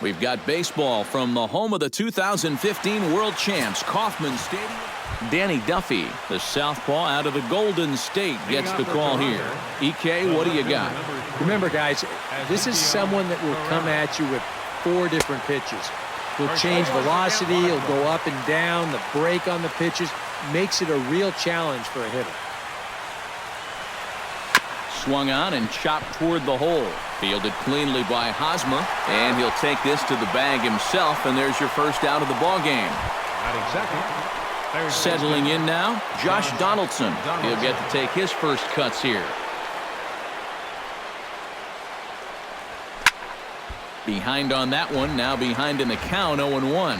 We've got baseball from the home of the 2015 World Champs, Kauffman Stadium. Danny Duffy, the southpaw out of the Golden State, gets the call here. EK, what do you got? Remember, guys, this is someone that will come at you with 4 different pitches. He'll change velocity, he'll go up and down, the break on the pitches makes it a real challenge for a hitter. Swung on and chopped toward the hole. Fielded cleanly by Hosmer, and he'll take this to the bag himself, and there's your first out of the ball game. Settling in now, Josh Donaldson. He'll get to take his first cuts here. Behind on that one, now behind in the count, 0-1.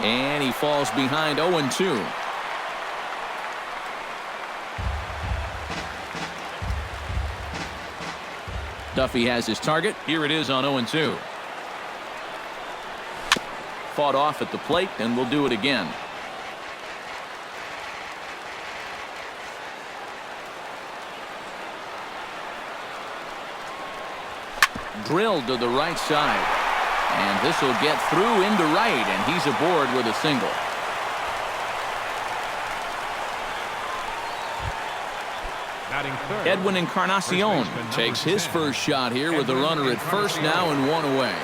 And he falls behind 0-2. Duffy has his target. Here it is on 0-2. Fought off at the plate, and we'll do it again. Drilled to the right side. And this will get through into right, and he's aboard with a single. Edwin Encarnacion takes his first shot here with a runner at first now and 1 away.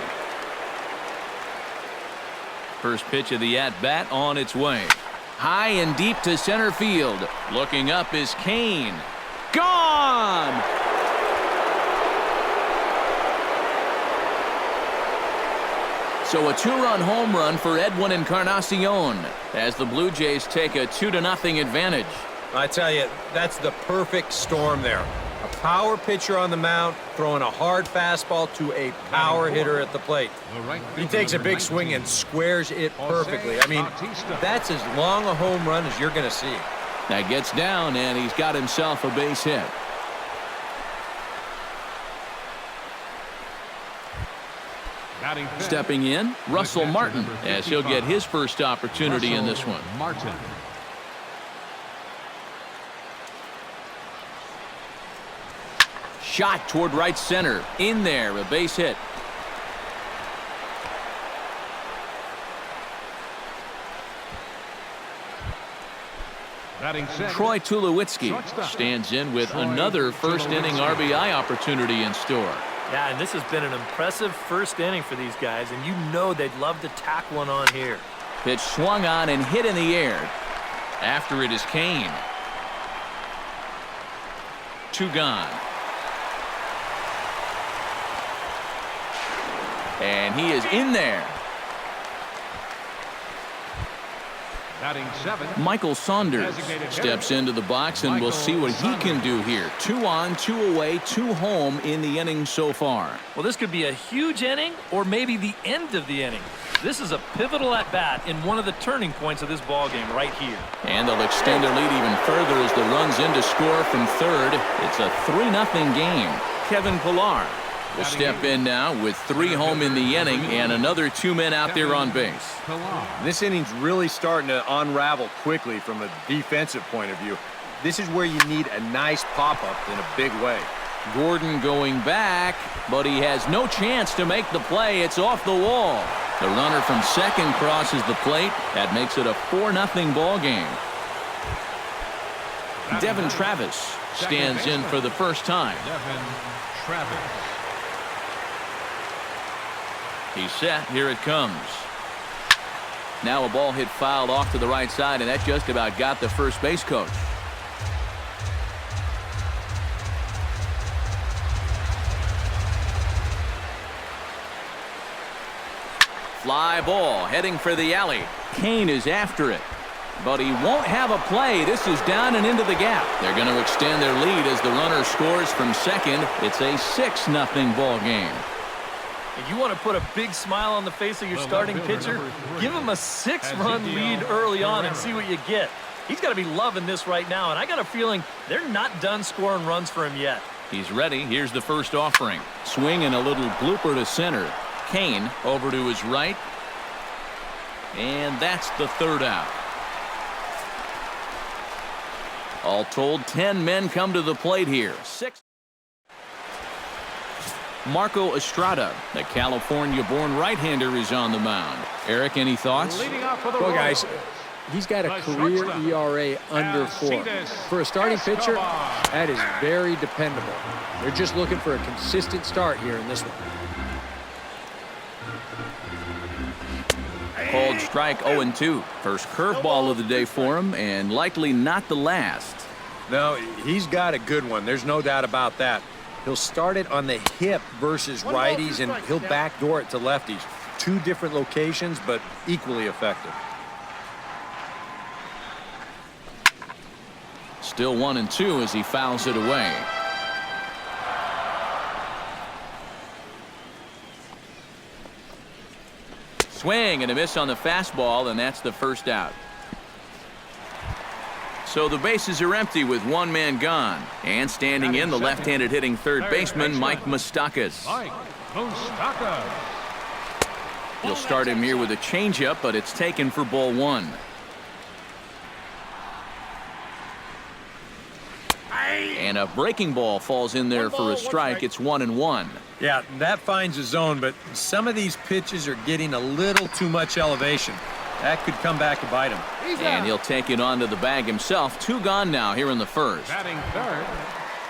First pitch of the at-bat on its way. High and deep to center field. Looking up is Kane. Gone! So a 2-run home run for Edwin Encarnacion as the Blue Jays take a 2-0 advantage. I tell you, that's the perfect storm there. A power pitcher on the mound throwing a hard fastball to a power hitter at the plate. He takes a big swing and squares it perfectly. I mean, that's as long a home run as you're going to see. That gets down, and he's got himself a base hit. Stepping in, Russell Martin, as he'll get his first opportunity in this one. Shot toward right center. In there, a base hit. Troy Tulowitzki stands in with another first-inning RBI opportunity in store. Yeah, and this has been an impressive first inning for these guys, and you know they'd love to tack one on here. Pitch swung on and hit in the air. After it is Kane. 2 gone. And he is in there. Michael Saunders steps into the box, and we'll see what he can do here. 2 on, 2 away, 2 home in the inning so far. Well, this could be a huge inning or maybe the end of the inning. This is a pivotal at-bat in one of the turning points of this ball game right here. And they'll extend their lead even further as the runs in to score from third. It's a 3-0 game. Kevin Pillar will step in now with 3 home in the inning and another 2 men out there on base. This inning's really starting to unravel quickly from a defensive point of view. This is where you need a nice pop-up in a big way. Gordon going back, but he has no chance to make the play. It's off the wall. The runner from second crosses the plate. That makes it a 4-0 ball game. Devin Travis stands in for the first time. Devin Travis. He's set. Here it comes. Now a ball hit fouled off to the right side, and that just about got the first base coach. Fly ball heading for the alley. Cain is after it, but he won't have a play. This is down and into the gap. They're going to extend their lead as the runner scores from second. It's a 6-0 ball game. If you want to put a big smile on the face of your starting pitcher, give him a 6-run lead early on and see what you get. He's got to be loving this right now, and I got a feeling they're not done scoring runs for him yet. He's ready. Here's the first offering. Swing and a little blooper to center. Cain over to his right. And that's the third out. All told, 10 men come to the plate here. 6. Marco Estrada, the California-born right-hander, is on the mound. Eric, any thoughts? Well, guys, he's got a career ERA under 4. For a starting pitcher, that is very dependable. They're just looking for a consistent start here in this one. Called strike 0-2. First curveball of the day for him, and likely not the last. No, he's got a good one. There's no doubt about that. He'll start it on the hip versus righties, and he'll backdoor it to lefties. 2 different locations, but equally effective. Still 1-2 as he fouls it away. Swing and a miss on the fastball, and that's the first out. So the bases are empty with 1 man gone. And standing in, the left-handed hitting third baseman, Mike Moustakas. Mike Moustakas. He'll start him here with a changeup, but it's taken for ball 1. And a breaking ball falls in there for a strike. It's 1-1. Yeah, that finds a zone, but some of these pitches are getting a little too much elevation. That could come back to bite him. And he'll take it onto the bag himself. 2 gone now here in the first. Batting third.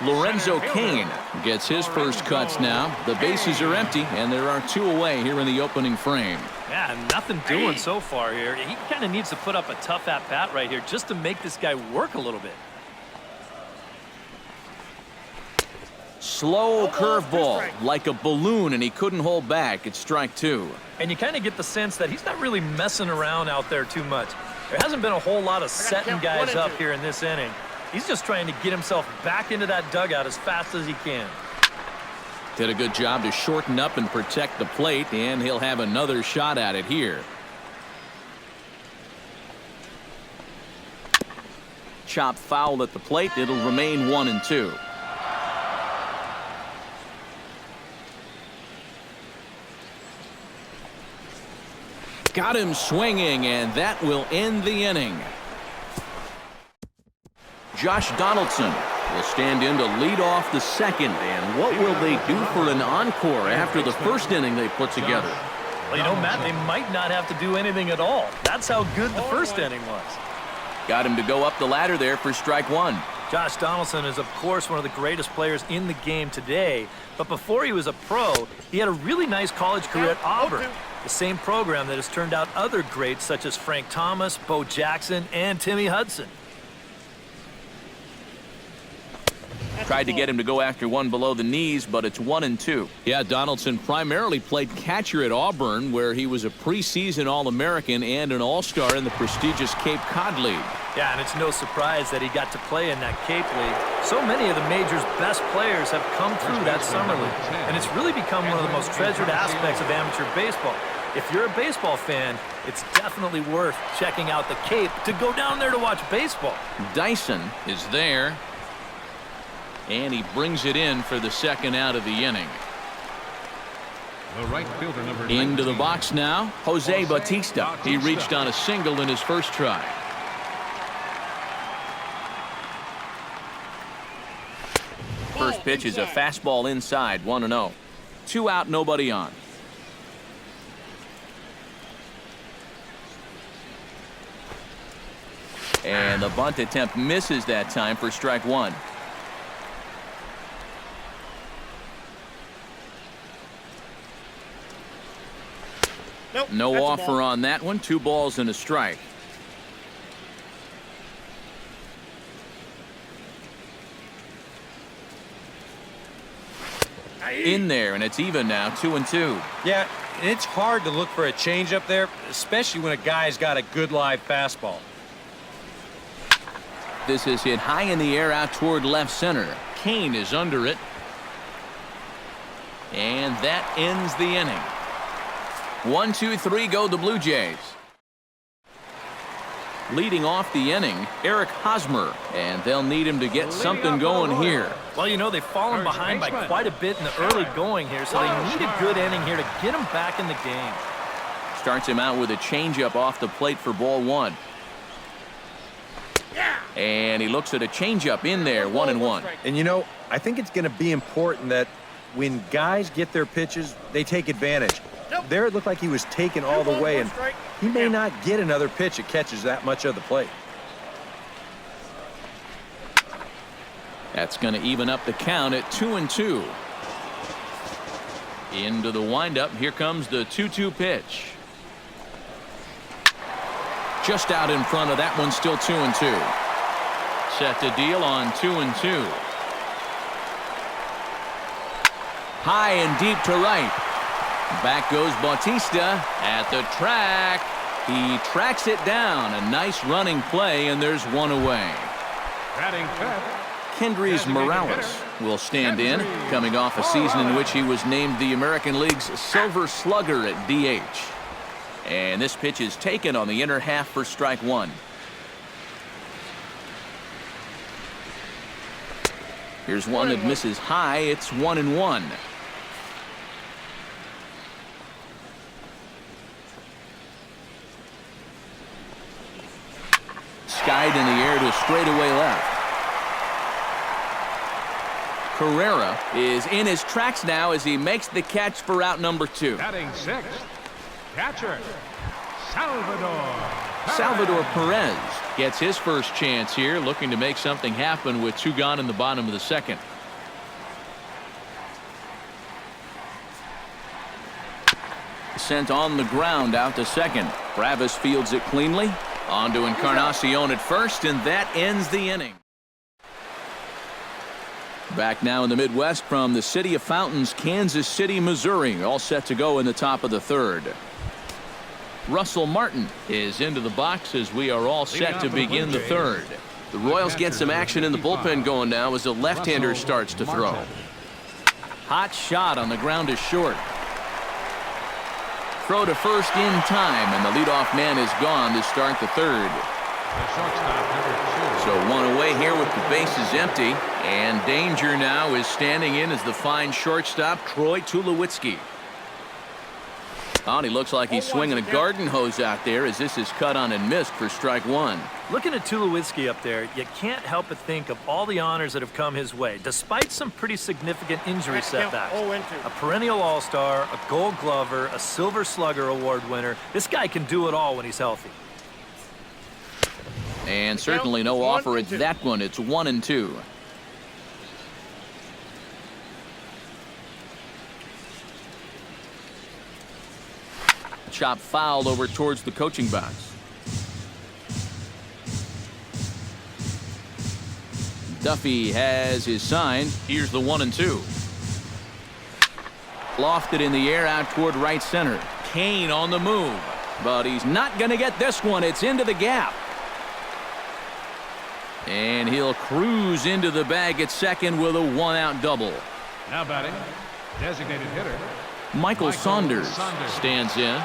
Lorenzo Cain gets his first cuts now. The bases are empty, and there are 2 away here in the opening frame. Yeah, nothing doing so far here. He kind of needs to put up a tough at-bat right here just to make this guy work a little bit. Slow curveball, like a balloon, and he couldn't hold back. It's strike 2. And you kind of get the sense that he's not really messing around out there too much. There hasn't been a whole lot of setting guys up here in this inning. He's just trying to get himself back into that dugout as fast as he can. Did a good job to shorten up and protect the plate, and he'll have another shot at it here. Chop foul at the plate. It'll remain 1-2. Got him swinging, and that will end the inning. Josh Donaldson will stand in to lead off the second. And what will they do for an encore after the first inning they put together? Well, you know, Matt, they might not have to do anything at all. That's how good the first inning was. Got him to go up the ladder there for strike 1. Josh Donaldson is, of course, one of the greatest players in the game today. But before he was a pro, he had a really nice college career at Auburn. The same program that has turned out other greats such as Frank Thomas, Bo Jackson, and Timmy Hudson. Tried to get him to go after one below the knees, but it's 1-2. Yeah, Donaldson primarily played catcher at Auburn, where he was a preseason All-American and an All-Star in the prestigious Cape Cod League. Yeah, and it's no surprise that he got to play in that Cape League. So many of the major's best players have come through that summer league, and it's really become one of the most treasured aspects of amateur baseball. If you're a baseball fan, it's definitely worth checking out the Cape to go down there to watch baseball. Dyson is there, and he brings it in for the second out of the inning. The right fielder, number Into 19. the box now, Jose Bautista. He reached on a single in his first try. First pitch is a fastball inside, 1-0. 2 out, nobody on. And the bunt attempt misses that time for strike one. Nope, No offer on that one. 2 balls and a strike. In there, and it's even now, 2-2. Yeah, and it's hard to look for a changeup there, especially when a guy's got a good live fastball. This is hit high in the air out toward left center. Kane is under it. And that ends the inning. 1, 2, 3 go the Blue Jays. Leading off the inning, Eric Hosmer, and they'll need him to get something going here. Well, you know, they've fallen behind by quite a bit in the early going here, so they need a good inning here to get them back in the game. Starts him out with a changeup off the plate for ball 1. And he looks at a changeup in there, 1-1. And, you know, I think it's going to be important that when guys get their pitches, they take advantage. There it looked like he was taken all the way, and he may not get another pitch that catches that much of the plate. That's going to even up the count at 2-2. Into the windup. Here comes the 2-2 pitch. Just out in front of that one, still 2-2. Set to deal on 2-2. High and deep to right. Back goes Bautista at the track. He tracks it down. A nice running play, and there's one away. Batting fifth. Kendrys Morales will stand in, coming off a season in which he was named the American League's Silver Slugger at DH. And this pitch is taken on the inner half for strike one. Here's one that misses high. It's 1-1. Skied in the air to straightaway left. Carrera is in his tracks now as he makes the catch for out number 2. Batting sixth. Catcher, Salvador. Salvador Perez gets his first chance here, looking to make something happen with 2 gone in the bottom of the second. Sent on the ground out to second. Bravis fields it cleanly. On to Encarnacion at first, and that ends the inning. Back now in the Midwest from the city of Fountains, Kansas City, Missouri, all set to go in the top of the third. Russell Martin is into the box as we are all set to begin the third. The Royals get some action in the bullpen going now as the left-hander starts to throw. Hot shot on the ground is short. Throw to first in time, and the leadoff man is gone to start the third. The shortstop, number 2. So one away here with the bases empty, and danger now is standing in as the fine shortstop, Troy Tulowitzki. Oh, and he looks like he's swinging a garden hose out there as this is cut on and missed for strike one. Looking at Tulowitzki up there, you can't help but think of all the honors that have come his way, despite some pretty significant injury setbacks. A perennial all-star, a gold glover, a silver slugger award winner. This guy can do it all when he's healthy. And certainly no offer at that one. It's 1-2. Chop fouled over towards the coaching box. Duffy has his sign. Here's the 1-2. Lofted in the air out toward right center. Kane on the move, but he's not going to get this one. It's into the gap. And he'll cruise into the bag at second with a 1-out double. Now batting, designated hitter, Michael Saunders stands in.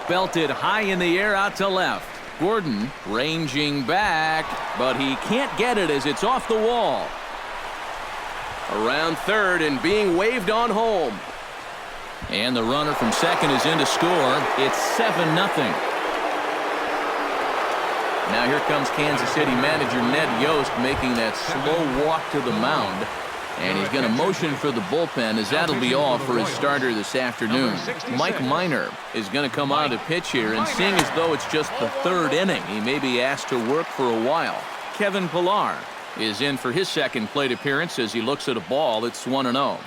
Belted high in the air out to left. Gordon ranging back, but he can't get it as it's off the wall. Around third and being waved on home. And the runner from second is in to score. It's 7-0. Now here comes Kansas City manager Ned Yost making that slow walk to the mound. And he's going to motion for the bullpen, as that'll be all for his starter this afternoon. Mike Minor is going to come on to pitch here, and seeing as though it's just the third inning, he may be asked to work for a while. Kevin Pillar is in for his second plate appearance as he looks at a ball that's 1-0.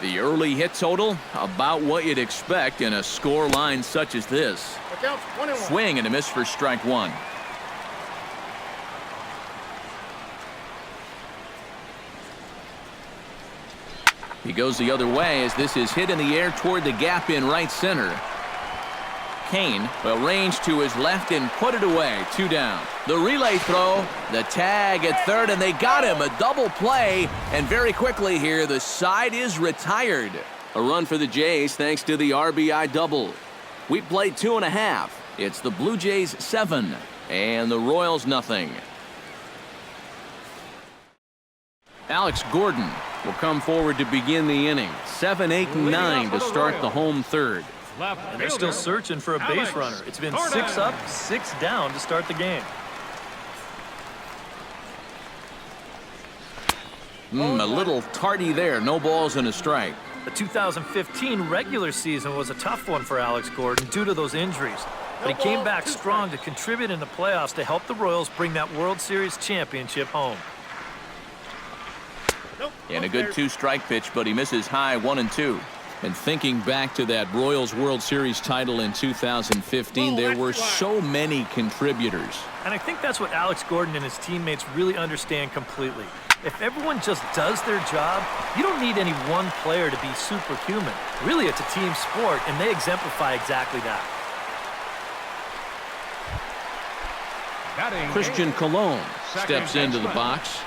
The early hit total, about what you'd expect in a score line such as this. Swing and a miss for strike one. He goes the other way as this is hit in the air toward the gap in right center. Kane will range to his left and put it away. 2 down. The relay throw, the tag at third, and they got him. A double play, and very quickly here, the side is retired. A run for the Jays thanks to the RBI double. We played 2.5. It's the Blue Jays 7 and the Royals nothing. Alex Gordon will come forward to begin the inning. 7, 8, and 9 to start the home third. And they're still searching for a base runner. It's been 6 up, 6 down to start the game. A little tardy there. No balls and a strike. The 2015 regular season was a tough one for Alex Gordon due to those injuries. But he came back strong to contribute in the playoffs to help the Royals bring that World Series championship home. And a good 2-strike pitch, but he misses high 1-2. And thinking back to that Royals World Series title in 2015, there were so many contributors. And I think that's what Alex Gordon and his teammates really understand completely. If everyone just does their job, you don't need any one player to be superhuman. Really, it's a team sport, and they exemplify exactly that. Christian Colon steps into the box.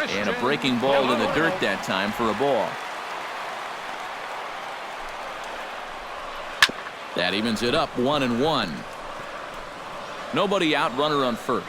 And a breaking ball in the dirt that time for a ball. That evens it up 1-1. Nobody out, runner on first.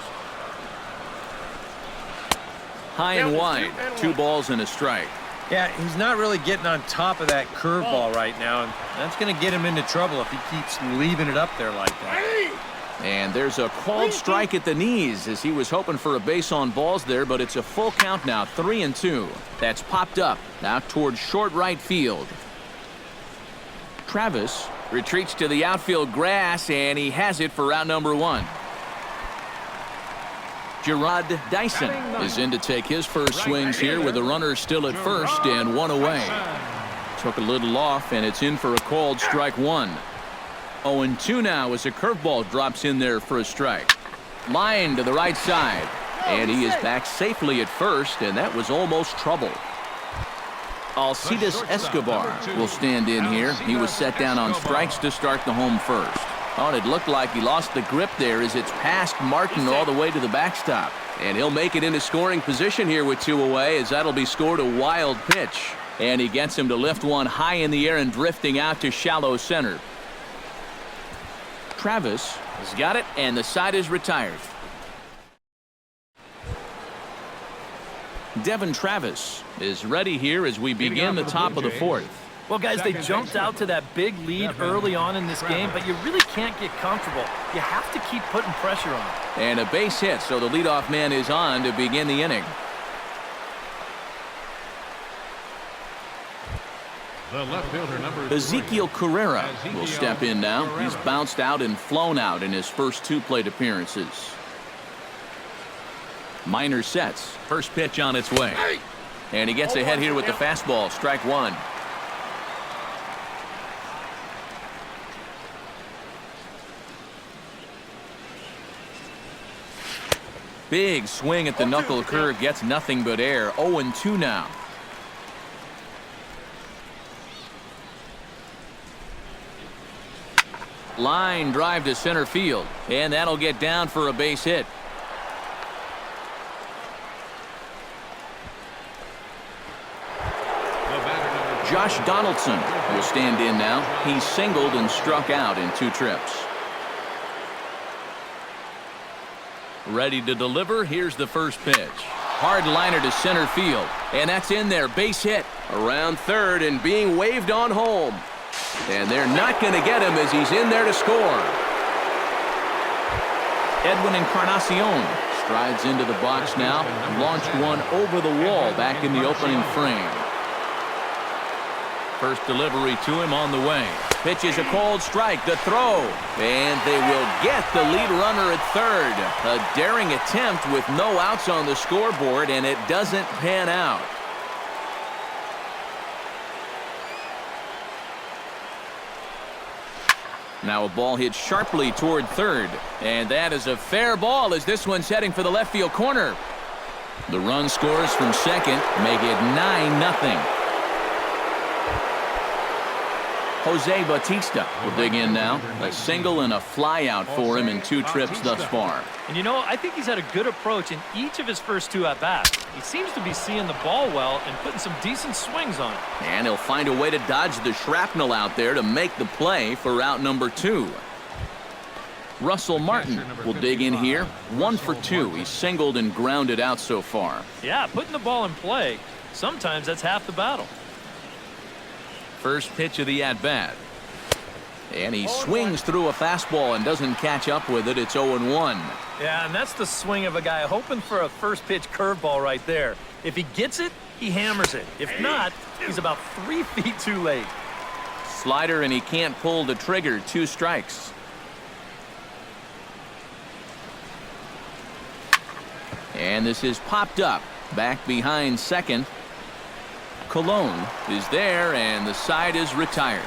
High and wide, 2 balls and a strike. Yeah, he's not really getting on top of that curveball right now, and that's going to get him into trouble if he keeps leaving it up there like that. And there's a called strike at the knees as he was hoping for a base on balls there, but it's a full count now, 3-2. That's popped up now towards short right field. Travis retreats to the outfield grass, and he has it for out number 1. Gerard Dyson is in to take his first swings here with a runner still at first and 1 away. Took a little off, and it's in for a called strike 1. 0-2 now as a curveball drops in there for a strike. Line to the right side, and he is back safely at first, and that was almost trouble. Alcides Escobar will stand in here. He was set down on strikes to start the home first. Oh, and it looked like he lost the grip there as it's past Martin all the way to the backstop. And he'll make it into scoring position here with 2 away, as that'll be scored a wild pitch. And he gets him to lift one high in the air and drifting out to shallow center. Travis has got it, and the side is retired. Devin Travis is ready here as we begin the top of the 4th. Well, guys, they jumped out to that big lead early on in this game, but you really can't get comfortable. You have to keep putting pressure on them. And a base hit, so the leadoff man is on to begin the inning. The left fielder, number 3. Ezekiel Carrera will step in now. He's bounced out and flown out in his first 2 plate appearances. Minor sets. First pitch on its way. And he gets ahead here with the fastball. Strike 1. Big swing at the knuckle curve. Gets nothing but air. 0-2 now. Line drive to center field, and that'll get down for a base hit. Josh Donaldson will stand in now. He's singled and struck out in 2 trips. Ready to deliver. Here's the first pitch. Hard liner to center field, and that's in there. Base hit around third and being waved on home. And they're not going to get him as he's in there to score. Edwin Encarnacion Strides into the box now. Launched one over the wall back in the opening frame. First delivery to him on the way. Pitch is a called strike. The throw. And they will get the lead runner at third. A daring attempt with no outs on the scoreboard, and it doesn't pan out. Now a ball hit sharply toward third. And that is a fair ball as this one's heading for the left field corner. The run scores from second, make it 9-0. Jose Bautista will dig in now. A single and a fly out for him in 2 trips thus far. And you know, I think he's had a good approach in each of his first 2 at-bats. He seems to be seeing the ball well and putting some decent swings on it. And he'll find a way to dodge the shrapnel out there to make the play for out number 2. Russell Martin will dig in here. 1 for 2. He's singled and grounded out so far. Yeah, putting the ball in play, sometimes that's half the battle. First pitch of the at-bat. And he swings through a fastball and doesn't catch up with it. It's 0-1. Yeah, and that's the swing of a guy hoping for a first pitch curveball right there. If he gets it, he hammers it. If not, he's about 3 feet too late. Slider, and he can't pull the trigger. 2 strikes. And this is popped up. Back behind second. Colon is there, and the side is retired.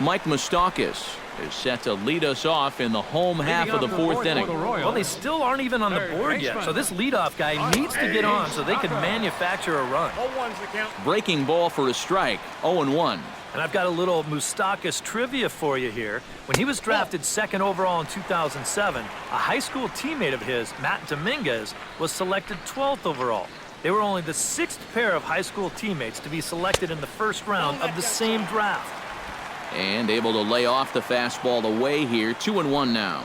Mike Moustakas is set to lead us off in the home half of the 4th inning. Well, they still aren't even on the board yet, so this leadoff guy needs to get on so they can manufacture a run. Breaking ball for a strike, 0-1. And I've got a little Moustakas trivia for you here. When he was drafted 2nd overall in 2007, a high school teammate of his, Matt Dominguez, was selected 12th overall. They were only the 6th pair of high school teammates to be selected in the 1st round of the same draft. And able to lay off the fastball away here. 2-1 now.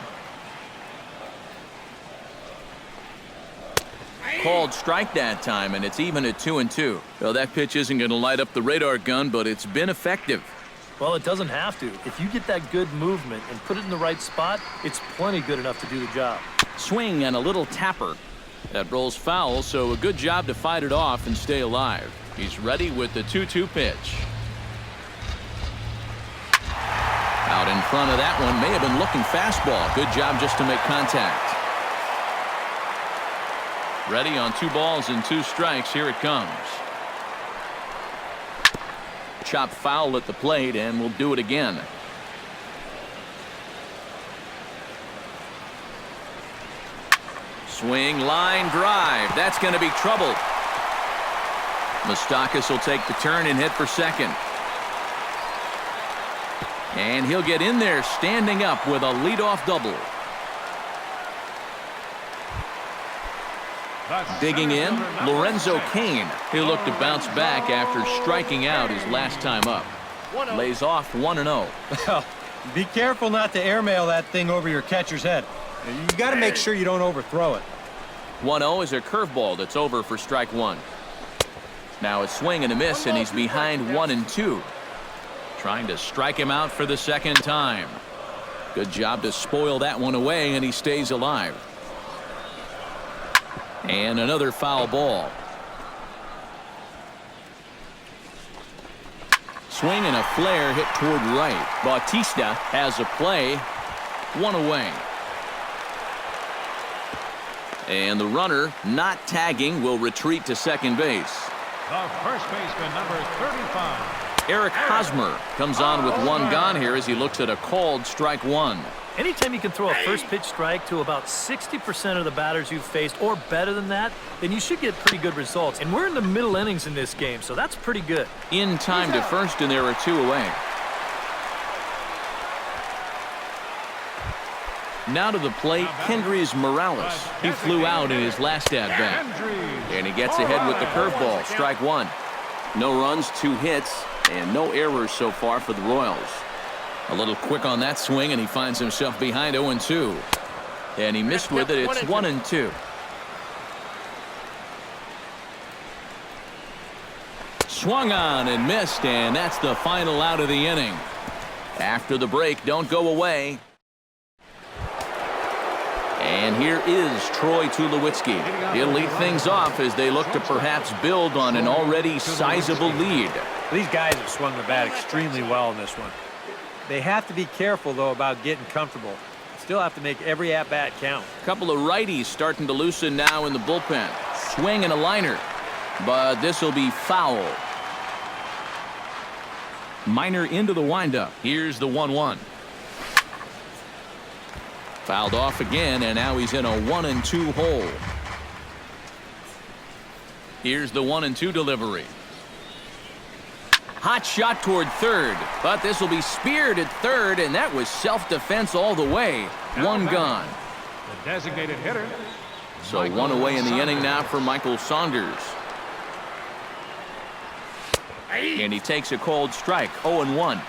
Called strike that time, and it's even at 2-2. Well, that pitch isn't going to light up the radar gun, but it's been effective. Well, it doesn't have to. If you get that good movement and put it in the right spot, it's plenty good enough to do the job. Swing and a little tapper. That rolls foul, so a good job to fight it off and stay alive. He's ready with the 2-2 pitch. Out in front of that one, may have been looking fastball. Good job just to make contact. Ready on 2 balls and 2 strikes. Here it comes. Chop foul at the plate, and we'll do it again. Swing, line drive. That's going to be trouble. Moustakas will take the turn and hit for second. And he'll get in there standing up with a leadoff double. Digging in, Lorenzo Cain. He'll look to bounce back after striking out his last time up. Lays off 1-0. Be careful not to airmail that thing over your catcher's head. You got to make sure you don't overthrow it. 1-0 is a curveball that's over for strike 1. Now a swing and a miss, and he's behind 1-2. Trying to strike him out for the 2nd time. Good job to spoil that one away, and he stays alive. And another foul ball. Swing and a flare hit toward right. Bautista has a play. 1 away. And the runner, not tagging, will retreat to second base. The first baseman, number 35. Eric Hosmer comes on with 1 gone here as he looks at a called strike 1. Anytime you can throw a first pitch strike to about 60% of the batters you've faced or better than that, then you should get pretty good results. And we're in the middle innings in this game, so that's pretty good. In time to first, and there are 2 away. Now to the plate, Kendrys Morales. He flew out in his last at-bat. And he gets ahead with the curveball, strike 1. No runs, 2 hits, and no errors so far for the Royals. A little quick on that swing, and he finds himself behind 0-2. And he missed with it. It's 1-2. Swung on and missed, and that's the final out of the inning. After the break, don't go away. And here is Troy Tulowitzki. He'll lead things off as they look to perhaps build on an already sizable lead. These guys have swung the bat extremely well in this one. They have to be careful, though, about getting comfortable. Still have to make every at-bat count. A couple of righties starting to loosen now in the bullpen. Swing and a liner, but this will be foul. Minor into the windup. Here's the 1-1. Fouled off again, and now he's in a 1-2 hole. Here's the 1-2 delivery. Hot shot toward third, but this will be speared at third, and that was self-defense all the way. One gone. The designated hitter. So one away in the inning now for Michael Saunders. And he takes a cold strike, 0-1.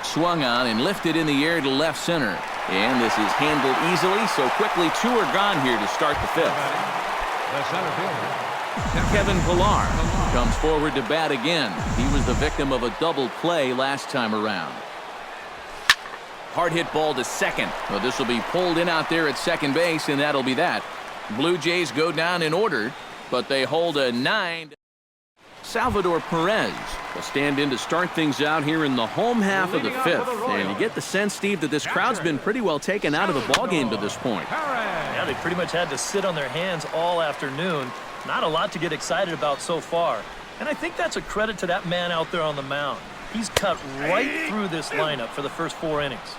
Swung on and lifted in the air to left center. And this is handled easily, so quickly 2 are gone here to start the 5th. The center fielder. Kevin Pillar comes forward to bat again. He was the victim of a double play last time around. Hard hit ball to second. Well, this will be pulled in out there at second base, and that'll be that. Blue Jays go down in order, but they hold a 9. Salvador Perez will stand in to start things out here in the home half of the 5th. And you get the sense, Steve, that this crowd's been pretty well taken out of the ballgame to this point. Yeah, they pretty much had to sit on their hands all afternoon. Not a lot to get excited about so far. And I think that's a credit to that man out there on the mound. He's cut right through this lineup for the first 4 innings.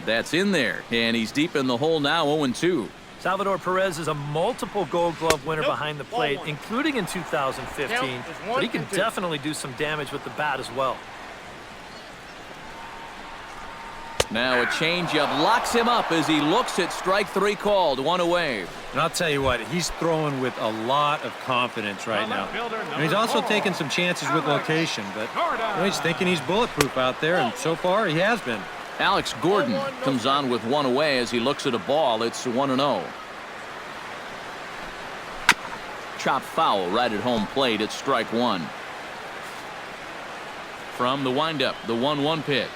That's in there, and he's deep in the hole now, 0-2. Salvador Perez is a multiple Gold Glove winner behind the plate, including in 2015, but he can definitely do some damage with the bat as well. Now a changeup locks him up as he looks at strike 3 called, 1 away. And I'll tell you what, he's throwing with a lot of confidence right now. And he's also taking some chances with location, but he's thinking he's bulletproof out there, and so far he has been. Alex Gordon comes on with 1 away as he looks at a ball. It's 1-0. Chop foul right at home plate. It's strike 1. From the windup, the 1-1 pitch.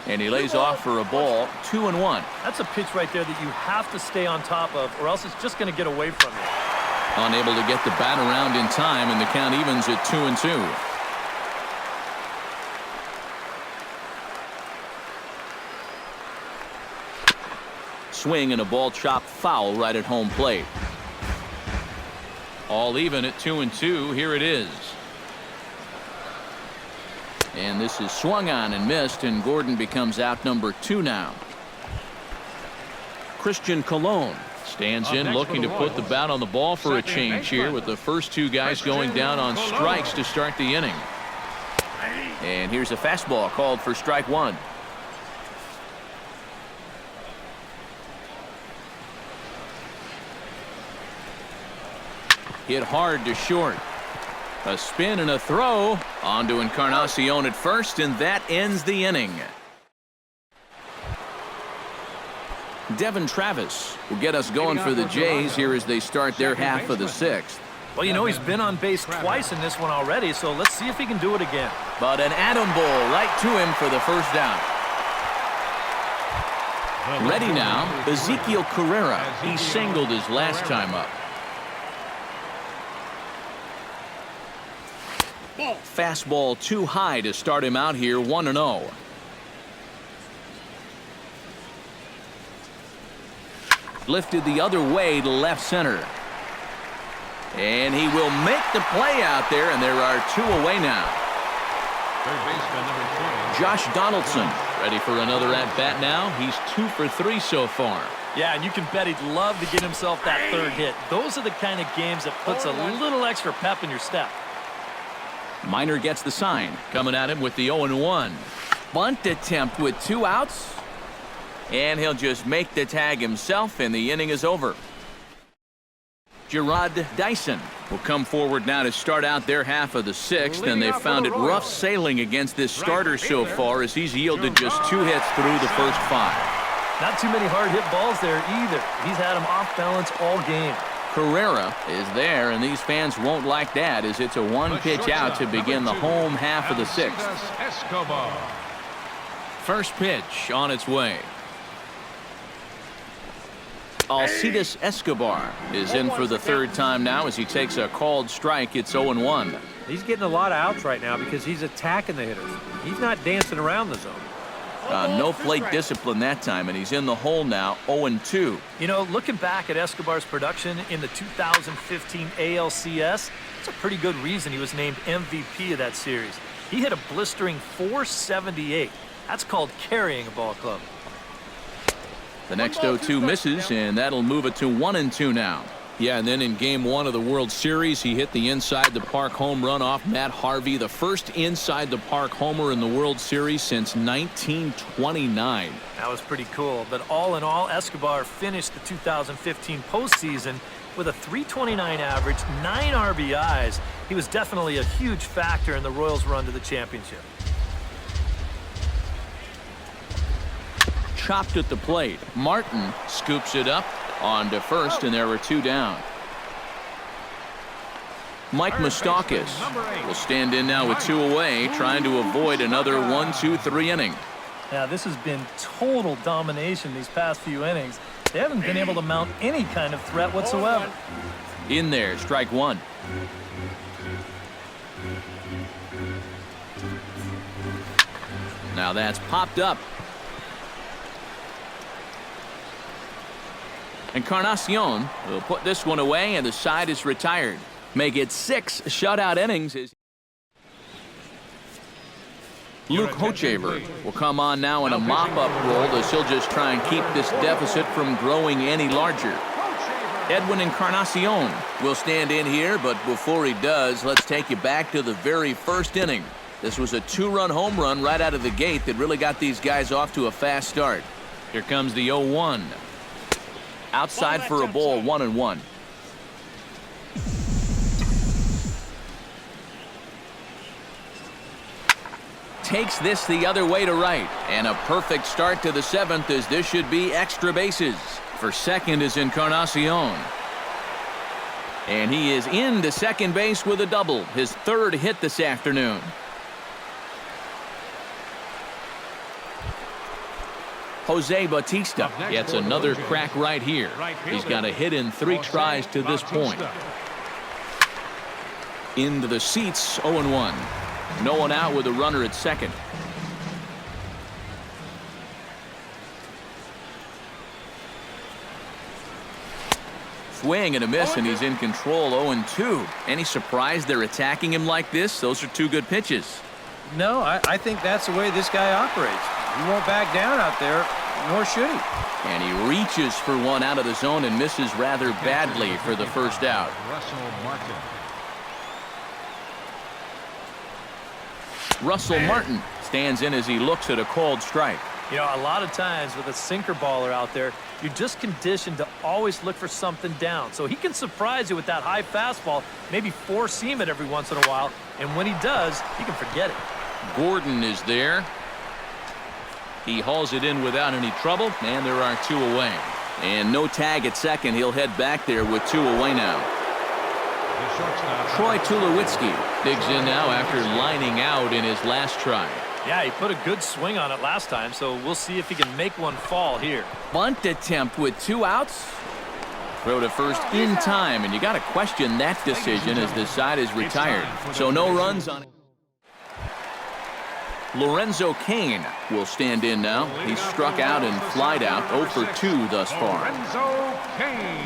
And he lays off for a ball, 2-1. That's a pitch right there that you have to stay on top of, or else it's just going to get away from you. Unable to get the bat around in time, and the count evens at 2-2. Swing and a ball chopped foul right at home plate. All even at 2-2. Here it is. And this is swung on and missed, and Gordon becomes out number 2 now. Christian Colon stands in looking to put the bat on the ball for a change here with the first 2 guys going down on strikes to start the inning. And here's a fastball called for strike 1. Hit hard to short. A spin and a throw. On to Encarnacion at first, and that ends the inning. Devin Travis will get us going for the Jays here as they start their half of the 6th. Well, you know, he's been on base twice in this one already, so let's see if he can do it again. But an atom ball right to him for the first down. Ready now, Ezekiel Carrera. He singled his last time up. Fastball too high to start him out here, 1-0. Lifted the other way to left center. And he will make the play out there, and there are 2 away now. Third baseman number 20. Josh Donaldson ready for another at-bat now. He's 2 for 3 so far. Yeah, and you can bet he'd love to get himself that 3rd hit. Those are the kind of games that puts a little extra pep in your step. Minor gets the sign. Coming at him with the 0-1. Bunt attempt with 2 outs. And he'll just make the tag himself, and the inning is over. Gerard Dyson will come forward now to start out their half of the 6th, and they found it rough sailing against this starter so far as he's yielded just 2 hits through the first 5. Not too many hard hit balls there either. He's had him off balance all game. Carrera is there, and these fans won't like that as it's a one-pitch out to begin the home half of the sixth. Escobar. First pitch on its way. Alcides Escobar is in for the third time now as he takes a called strike. It's 0-1. He's getting a lot of outs right now because he's attacking the hitters. He's not dancing around the zone. No plate discipline that time, and he's in the hole now, 0-2. You know, looking back at Escobar's production in the 2015 ALCS, it's a pretty good reason he was named MVP of that series. He hit a blistering .478. That's called carrying a ball club. The next 0-2 misses, and that'll move it to 1-2 now. Yeah, and then in Game 1 of the World Series, he hit the inside-the-park home run off Matt Harvey, the first inside-the-park homer in the World Series since 1929. That was pretty cool, but all in all, Escobar finished the 2015 postseason with a .329 average, 9 RBIs. He was definitely a huge factor in the Royals' run to the championship. Chopped at the plate. Martin scoops it up on to first, and there were 2 down. Mike Moustakas will stand in now with 2 away, trying to avoid another 1-2-3 inning. Yeah, this has been total domination these past few innings. They haven't been able to mount any kind of threat whatsoever. In there, strike 1. Now that's popped up. Encarnacion will put this one away, and the side is retired. Make it 6 shutout innings. Luke Hochevar will come on now in a mop-up role as he'll just try and keep this deficit from growing any larger. Edwin Encarnacion will stand in here, but before he does, let's take you back to the very first inning. This was a 2-run home run right out of the gate that really got these guys off to a fast start. Here comes the 0-1. Outside for a ball, 1-1. Takes this the other way to right, and a perfect start to the 7th as this should be extra bases. For second is Encarnacion. And he is into second base with a double, his 3rd hit this afternoon. Jose Bautista gets another crack right here. He's got a hit in 3 tries to this point. Into the seats, 0-1. No one out with a runner at second. Swing and a miss, and he's in control, 0-2. Any surprise they're attacking him like this? Those are 2 good pitches. No, I think that's the way this guy operates. He won't back down out there, nor should he. And he reaches for one out of the zone and misses rather badly for the first out. Russell Martin stands in as he looks at a called strike. You know, a lot of times with a sinker baller out there, you're just conditioned to always look for something down. So he can surprise you with that high fastball, maybe 4-seam it every once in a while, and when he does, you can forget it. Gordon is there. He hauls it in without any trouble, and there are 2 away. And no tag at second. He'll head back there with 2 away now. Troy Tulowitzki digs in now after lining out in his last try. Yeah, he put a good swing on it last time, so we'll see if he can make one fall here. Bunt attempt with 2 outs. Throw to first in time, and you got to question that decision as the side is retired. So no runs on it. Lorenzo Cain will stand in now. He's struck out and flied out, 0 for 2 thus far. Lorenzo Cain.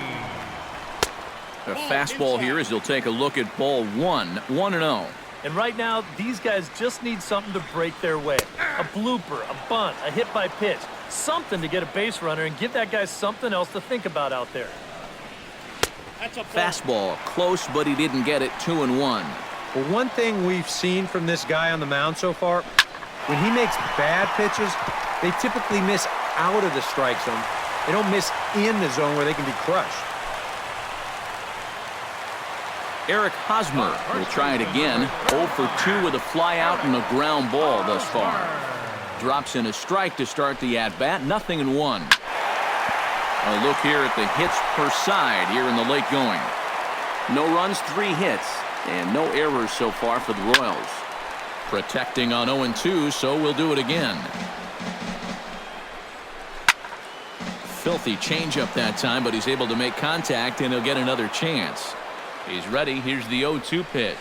A fastball here as he'll take a look at ball 1, 1-0. And right now, these guys just need something to break their way. A blooper, a bunt, a hit by pitch. Something to get a base runner and give that guy something else to think about out there. Fastball, close, but he didn't get it, 2-1. Well, one thing we've seen from this guy on the mound so far, when he makes bad pitches, they typically miss out of the strike zone. They don't miss in the zone where they can be crushed. Eric Hosmer will try it again. 0 for 2 with a fly out and a ground ball thus far. Drops in a strike to start the at-bat. 0-1. A look here at the hits per side here in the late going. No runs, 3 hits, and no errors so far for the Royals. Protecting on 0-2, so we'll do it again. Filthy changeup that time, but he's able to make contact, and he'll get another chance. He's ready. Here's the 0-2 pitch.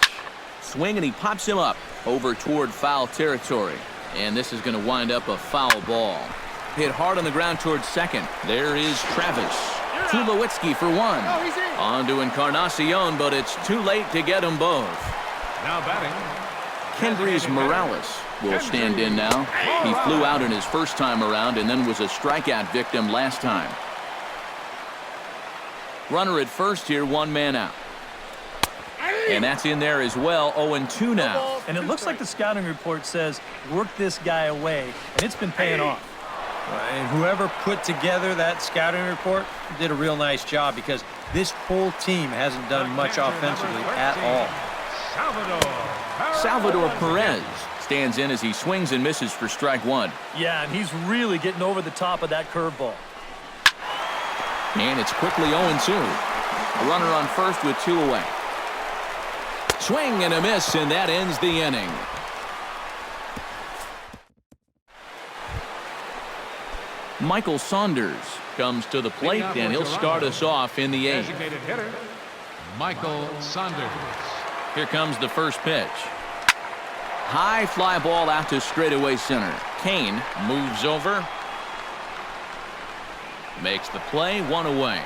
Swing, and he pops him up over toward foul territory. And this is going to wind up a foul ball. Hit hard on the ground towards second. There is Travis. Tulowitzki for 1. On to Encarnacion, but it's too late to get them both. Now batting. Kendrys Morales will stand in now. He flew out in his first time around and then was a strikeout victim last time. Runner at first here, 1 man out. And that's in there as well. 0-2 now. And it looks like the scouting report says work this guy away, and it's been paying off. And whoever put together that scouting report did a real nice job, because this whole team hasn't done much offensively at all. Salvador Perez stands in as he swings and misses for strike 1. Yeah, and he's really getting over the top of that curveball. And it's quickly 0-2. A runner on first with 2 away. Swing and a miss, and that ends the inning. Michael Saunders comes to the plate, and he'll start us off in the 8th. Designated hitter, Michael Saunders. Here comes the first pitch. High fly ball out to straightaway center. Kane moves over. Makes the play, 1 away.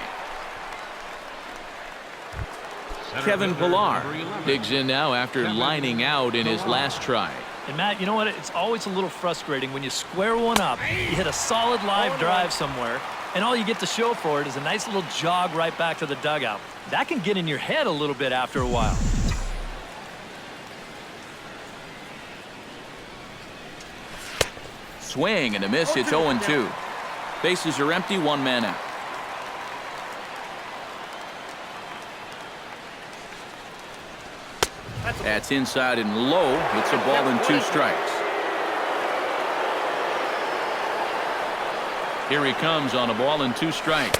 Kevin Pillar digs in now after lining out in his last try. And Matt, you know what? It's always a little frustrating when you square one up, you hit a solid live drive somewhere, and all you get to show for it is a nice little jog right back to the dugout. That can get in your head a little bit after a while. Swing and a miss. It's 0-2. Bases are empty, 1 man out. That's inside and low. It's a ball and 2 strikes. Here he comes on a ball and 2 strikes.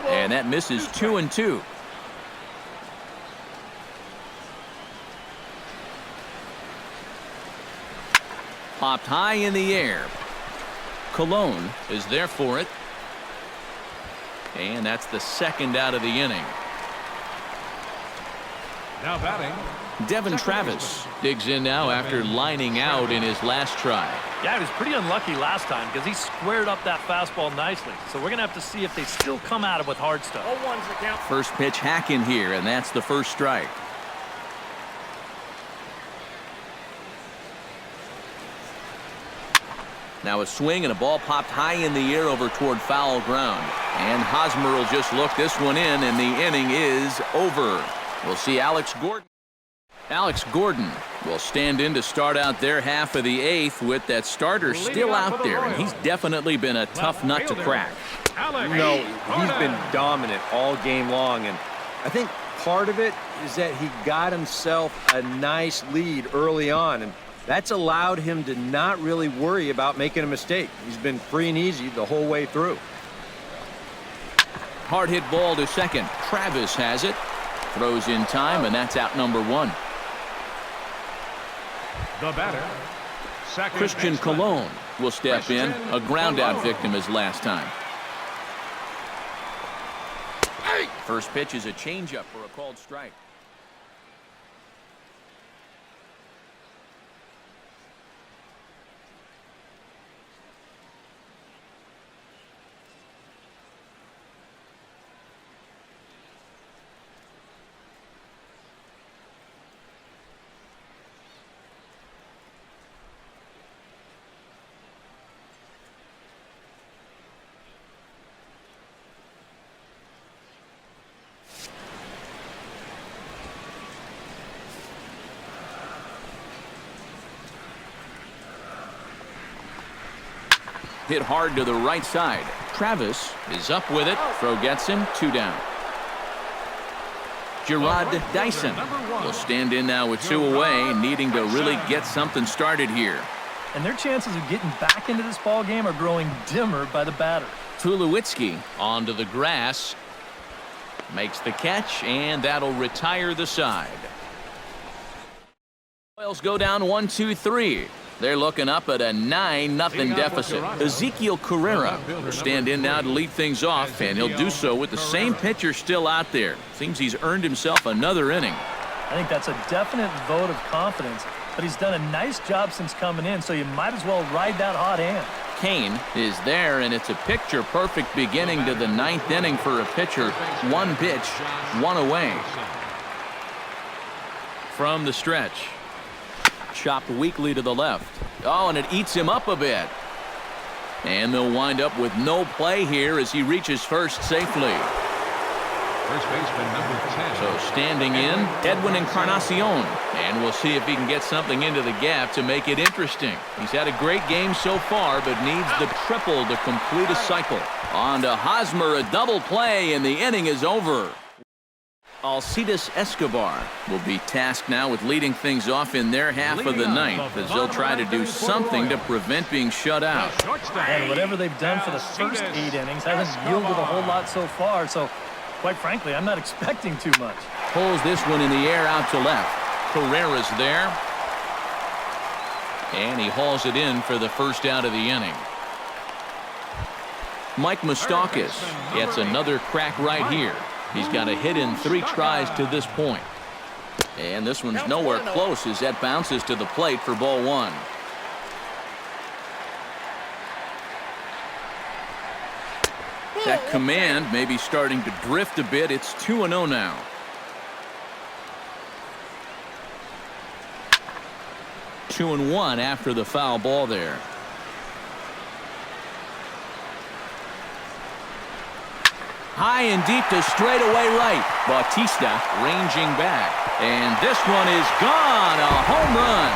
And that misses 2-2. Popped high in the air. Colon is there for it. And that's the 2nd out of the inning. Now batting. Devin Travis digs in now after lining out in his last try. Yeah, he was pretty unlucky last time because he squared up that fastball nicely. So we're going to have to see if they still come at him with hard stuff. 0-1's the count. First pitch hack in here, and that's the first strike. Now a swing and a ball popped high in the air over toward foul ground. And Hosmer will just look this one in, and the inning is over. We'll see Alex Gordon. Alex Gordon will stand in to start out their half of the 8th with that starter still out there, and he's definitely been a tough nut to crack. No, he's been dominant all game long, and I think part of it is that he got himself a nice lead early on, and that's allowed him to not really worry about making a mistake. He's been free and easy the whole way through. Hard hit ball to second. Travis has it. Throws in time, and that's out number 1. The batter, second Christian baseman. Colon will step in, a ground out victim as last time. First pitch is a changeup for a called strike. Hit hard to the right side. Travis is up with it. Throw gets him. 2 down. Gerard Dyson will stand in now with 2 away, needing to really get something started here. and their chances of getting back into this ball game are growing dimmer by the batter. Tulowitzki onto the grass. Makes the catch, and that'll retire the side. Royals go down 1-2-3. They're looking up at a 9-0 deficit. Ezekiel Carrera will stand in now to lead things off, and he'll do so with the same pitcher still out there. Seems he's earned himself another inning. I think that's a definite vote of confidence, but he's done a nice job since coming in, so you might as well ride that hot hand. Kane is there, and it's a picture-perfect beginning to the 9th inning for a pitcher. 1 pitch, 1 away. From the stretch. Chopped weakly to the left. Oh, and it eats him up a bit. And they'll wind up with no play here as he reaches first safely. First baseman number 10. So standing in, Edwin Encarnacion. And we'll see if he can get something into the gap to make it interesting. He's had a great game so far, but needs the triple to complete a cycle. On to Hosmer, a double play, and the inning is over. Alcides Escobar will be tasked now with leading things off in their half of the 9th as they'll try to do something to prevent being shut out. And whatever they've done for the first 8 innings hasn't yielded a whole lot so far, so quite frankly, I'm not expecting too much. Pulls this one in the air out to left. Carrera's there. And he hauls it in for the first out of the inning. Mike Moustakas gets another crack right here. He's got a hit in 3 tries to this point. And this one's nowhere close as that bounces to the plate for ball 1. That command may be starting to drift a bit. It's 2-0 now. Two and 1 after the foul ball there. High and deep to straightaway right. Bautista ranging back. And this one is gone. A home run.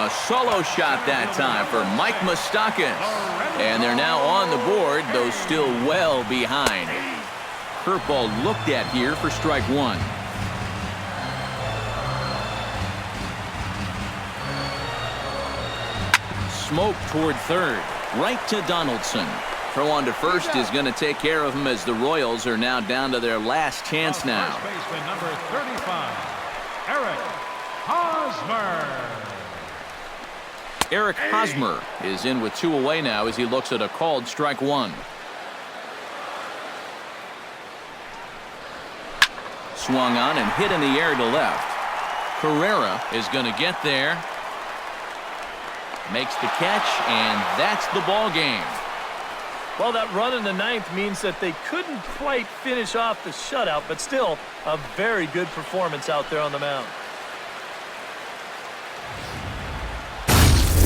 A solo shot that time for Mike Moustakas. And they're now on the board, though still well behind. Curveball looked at here for strike 1. Smoke toward third. Right to Donaldson. Throw on to first is going to take care of him as the Royals are now down to their last chance now. First baseman number 35, Eric Hosmer. Eric Hosmer is in with 2 away now as he looks at a called strike 1. Swung on and hit in the air to left. Carrera is going to get there. Makes the catch, and that's the ball game. Well, that run in the 9th means that they couldn't quite finish off the shutout, but still a very good performance out there on the mound.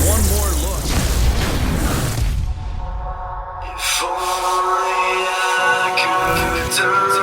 One more look. If only I could turn